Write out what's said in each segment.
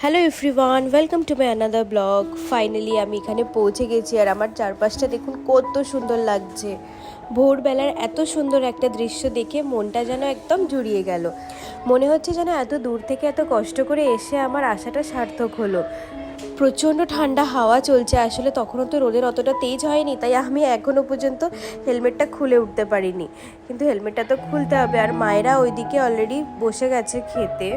Hello everyone, welcome to my another blog. Finally আমি এখানে পৌঁছে গেছি আর আমার চারপাশটা দেখুন কত সুন্দর লাগছে। ভোরবেলার এত সুন্দর একটা দৃশ্য দেখে মনটা যেন একদম জুড়িয়ে গেল। মনে হচ্ছে যেন এত দূর থেকে এত কষ্ট করে এসে আমার আশাটা সার্থক হলো। প্রচণ্ড ঠান্ডা হাওয়া চলছে, আসলে তখনও তো রোদের অতটা তেজ হয়নি, তাই আমি এখনও পর্যন্ত হেলমেটটা খুলে উঠতে পারিনি, কিন্তু হেলমেটটা তো খুলতে হবে। আর মায়েরা ওইদিকে অলরেডি বসে গেছে খেতে।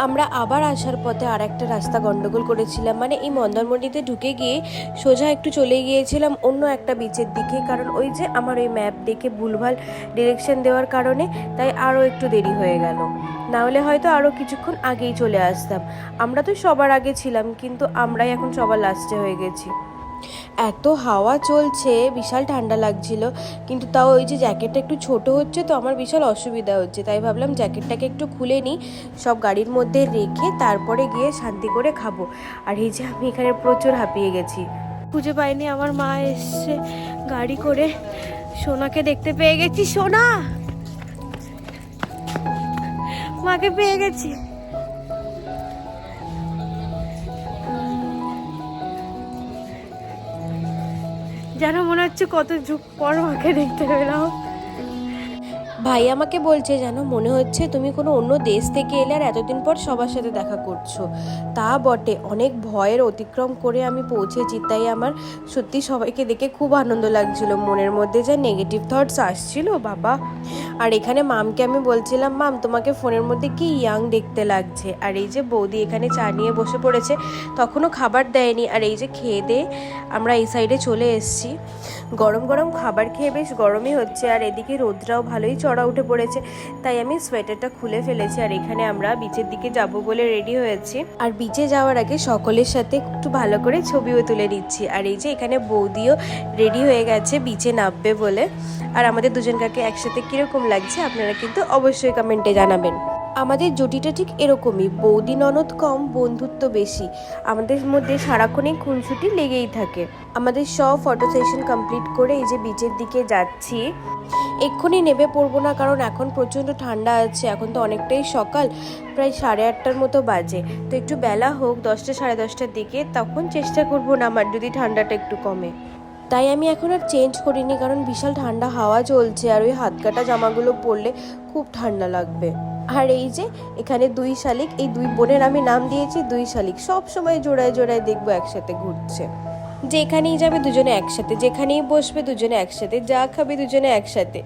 আমরা আবার আসার পথে আর একটা রাস্তা গন্ডগোল করেছিলাম, মানে এই মন্দারমণিতে ঢুকে গিয়ে সোজা একটু চলে গিয়েছিলাম অন্য একটা বিচের দিকে, কারণ ওই যে আমার ওই ম্যাপ দেখে ভুলভাল ডিরেকশন দেওয়ার কারণে তাই আরও একটু দেরি হয়ে গেল, না হলে হয়তো আরও কিছুক্ষণ আগেই চলে আসতাম। আমরা তো সবার আগে ছিলাম, কিন্তু আমরাই এখন সবার লাস্টে হয়ে গেছি। এত হাওয়া চলছে, বিশাল ঠান্ডা লাগছিল, কিন্তু তাও ওই যে জ্যাকেটটা একটু ছোট হচ্ছে তো আমার বিশাল অসুবিধা হচ্ছে, তাই ভাবলাম জ্যাকেটটাকে একটু খুলে নিই, সব গাড়ির মধ্যে রেখে তারপরে গিয়ে শান্তি করে খাবো। আর এই যে আমি এখানে প্রচুর হাঁপিয়ে গেছি। খুঁজে পাইনি, আমার মা এসছে গাড়ি করে, সোনাকে দেখতে পেয়ে গেছি। সোনা, মাকে পেয়ে গেছি। যেন মনে হচ্ছে কত যুগ পর মাকে দেখতে পেলাম। ভাই আমাকে বলছে যেন মনে হচ্ছে তুমি কোনো অন্য দেশ থেকে এলে আর এতদিন পর সবার সাথে দেখা করছো। তা বটে, অনেক ভয়ের অতিক্রম করে আমি পৌঁছেছি, তাই আমার সত্যি সবাইকে দেখে খুব আনন্দ লাগছিল। মনের মধ্যে যা নেগেটিভ থটস আসছিল বাবা। আর এখানে মামকে আমি বলছিলাম, মাম তোমাকে ফোনের মধ্যে কি ইয়াং দেখতে লাগছে। আর এই যে বৌদি এখানে চা নিয়ে বসে পড়েছে, তখনও খাবার দেয়নি। আর এই যে খেয়ে দিয়ে আমরা এই সাইডে চলে এসেছি। গরম গরম খাবার খেয়ে বেশ গরমই হচ্ছে, আর এদিকে রোদটাও ভালোই চড়া উঠে পড়েছে, তাই আমি সোয়েটারটা খুলে ফেলেছি। আর এখানে আমরা বিচের দিকে যাব বলে রেডি হয়েছি, আর বিচে যাওয়ার আগে সকলের সাথে একটু ভালো করে ছবিও তুলে নিচ্ছি। আর এই যে এখানে বৌদিও রেডি হয়ে গেছে বিচে নামবে বলে। আর আমাদের দুজনকে একসাথে কীরকম লাগছে আপনারা কিন্তু অবশ্যই কমেন্টে জানাবেন। আমাদের জুটিটা ঠিক এরকমই, বৌদি ননদ কম, বন্ধুত্ব বেশি। আমাদের মধ্যে সারাক্ষণই খুনসুটি লেগেই থাকে। আমাদের সব ফটো সেশন কমপ্লিট করে এই যে বিচের দিকে যাচ্ছি। এক্ষুনি নেমে পড়বো না, কারণ এখন প্রচণ্ড ঠান্ডা আছে। এখন তো অনেকটাই সকাল, প্রায় 8:30 মতো বাজে, তো একটু বেলা হোক 10টা 10:30টার দিকে, তখন চেষ্টা করবো নামার, যদি ঠান্ডাটা একটু কমে। তাই আমি এখন আর চেঞ্জ করিনি, কারণ বিশাল ঠান্ডা হাওয়া চলছে, আর ওই হাত কাটা জামাগুলো পরলে খুব ঠান্ডা লাগবে। আর এই যে এখানে দুই শালিক, এই দুই বোনের আমি নাম দিয়েছি দুই শালিক, সব সময় জোড়ায় জোড়ায় দেখবো একসাথে ঘুরছে। যেখানেই যাবে দুজনে একসাথে, যেখানেই বসবে দুজনে একসাথে, যা খাবে দুজনে একসাথে।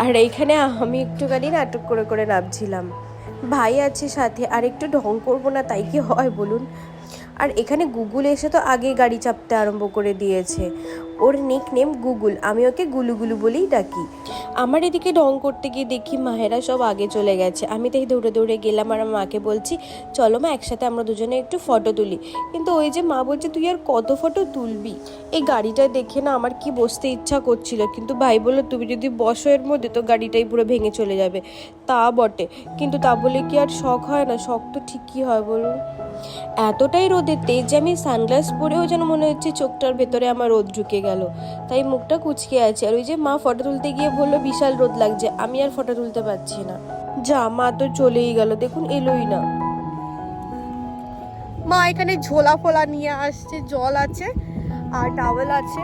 আর এইখানে আমি একটুখানি নাটক করে করে নামছিলাম। ভাই আছে সাথে, আর একটু ঢং করবো না তাই কি হয় বলুন। আর এখানে গুগল এসে তো আগে গাড়ি চাপতে আরম্ভ করে দিয়েছে। ওর নিক নেম গুগল, আমি ওকে গুলুগুলু বলেই ডাকি। আমার এদিকে ঢং করতে গিয়ে দেখি মায়েরা সব আগে চলে গেছে। আমি তাই দৌড়ে দৌড়ে গেলাম, আর মাকে বলছি চলো মা একসাথে আমরা দুজনে একটু ফটো তুলি। কিন্তু ওই যে মা বলছে তুই আর কত ফটো তুলবি। এই গাড়িটা দেখে না আমার কি বসতে ইচ্ছা করছিল, কিন্তু ভাই বললো তুমি যদি বসো এর মধ্যে তো গাড়িটাই পুরো ভেঙে চলে যাবে। তা বটে, কিন্তু তা বলে কি আর শখ হয় না, শখ তো ঠিকই হয় বলুন। এতটাই রোদের তেজ যে আমি সানগ্লাস পরেও যেন মনে হচ্ছে চোখটার ভেতরে আমার রোদ ঢুকে গেল, তাই মুখটা কুচকে আছে। আর ওই যে মা ফটো তুলতে গিয়ে বললো বিশাল রোদ লাগছে, আমি আর ফটো তুলতে পারছি না। যা, মা তো চলেই গেল, দেখুন এলোই না। মা এখানে ঝোলা ফোলা নিয়ে আসছে, জল আছে আর টাওয়েল আছে,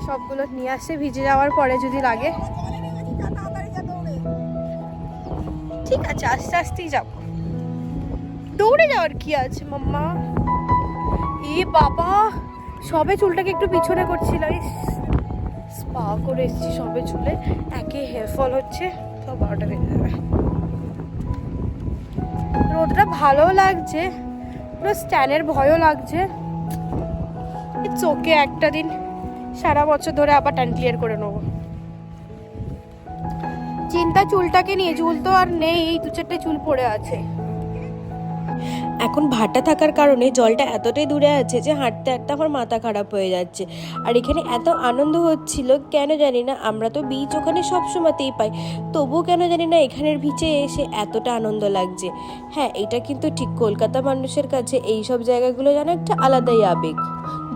সবগুলো নিয়ে আসছে, ভিজে যাওয়ার পরে যদি লাগে। ঠিক আছে, আস্তে আস্তেই যাবো, দৌড়ে যাওয়ার কি আছে মাম্মা। এ বাবা, সবে চুলটাকে একটু পিছনে করছিল, স্পা করে এসেছি সবে চুলে, একে হেয়ার ফল হচ্ছে, তো 12টা বেজে যাবে। রোদটা ভালো লাগছে, পুরো স্ট্যানের ভয়ও লাগছে। চোখে একটা দিন সারা বছর ধরে আবার টান ক্লিয়ার করে নেবো। চিন্তা চুলটাকে নিয়ে, চুল তো আর নেই, এই 2-4টে চুল পড়ে আছে। এখন ভাটা থাকার কারণে জলটা এতটাই দূরে আছে যে হাঁটতে হাঁটতে আমার মাথা খারাপ হয়ে যাচ্ছে। আর এখানে এত আনন্দ হচ্ছিল কেন জানি না, আমরা তো বিচ ওখানে সব সময়তেই পাই, তবুও কেন জানি না এখানের বিচে এসে এতটা আনন্দ লাগছে। হ্যাঁ, এটা কিন্তু ঠিক, কলকাতা মানুষের কাছে এই সব জায়গাগুলো যেন একটা আলাদাই আবেগ।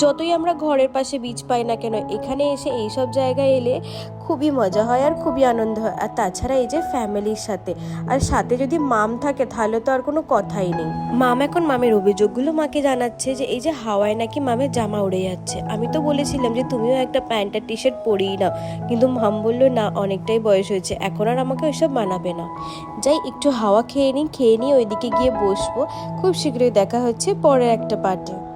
যতই আমরা ঘরের পাশে বিচ পাই না কেন, এখানে এসে এইসব জায়গায় এলে খুবই মজা হয় আর খুবই আনন্দ হয়। আর তাছাড়া এই যে ফ্যামিলির সাথে, আর সাথে যদি মাম থাকে তাহলে তো আর কোনো কথাই নেই। মাম এখন মামের অভিযোগগুলো মাকে জানাচ্ছে যে এই যে হাওয়ায় নাকি মামের জামা উড়ে যাচ্ছে। আমি তো বলেছিলাম যে তুমিও একটা প্যান্ট আর টি শার্ট পরেই নাও, কিন্তু মাম বললো না, অনেকটাই বয়স হয়েছে, এখন আর আমাকে ওইসব মানাবে না। যাই একটু হাওয়া খেয়ে নিই, ওইদিকে গিয়ে বসবো। খুব শীঘ্রই দেখা হচ্ছে পরের একটা পার্টে।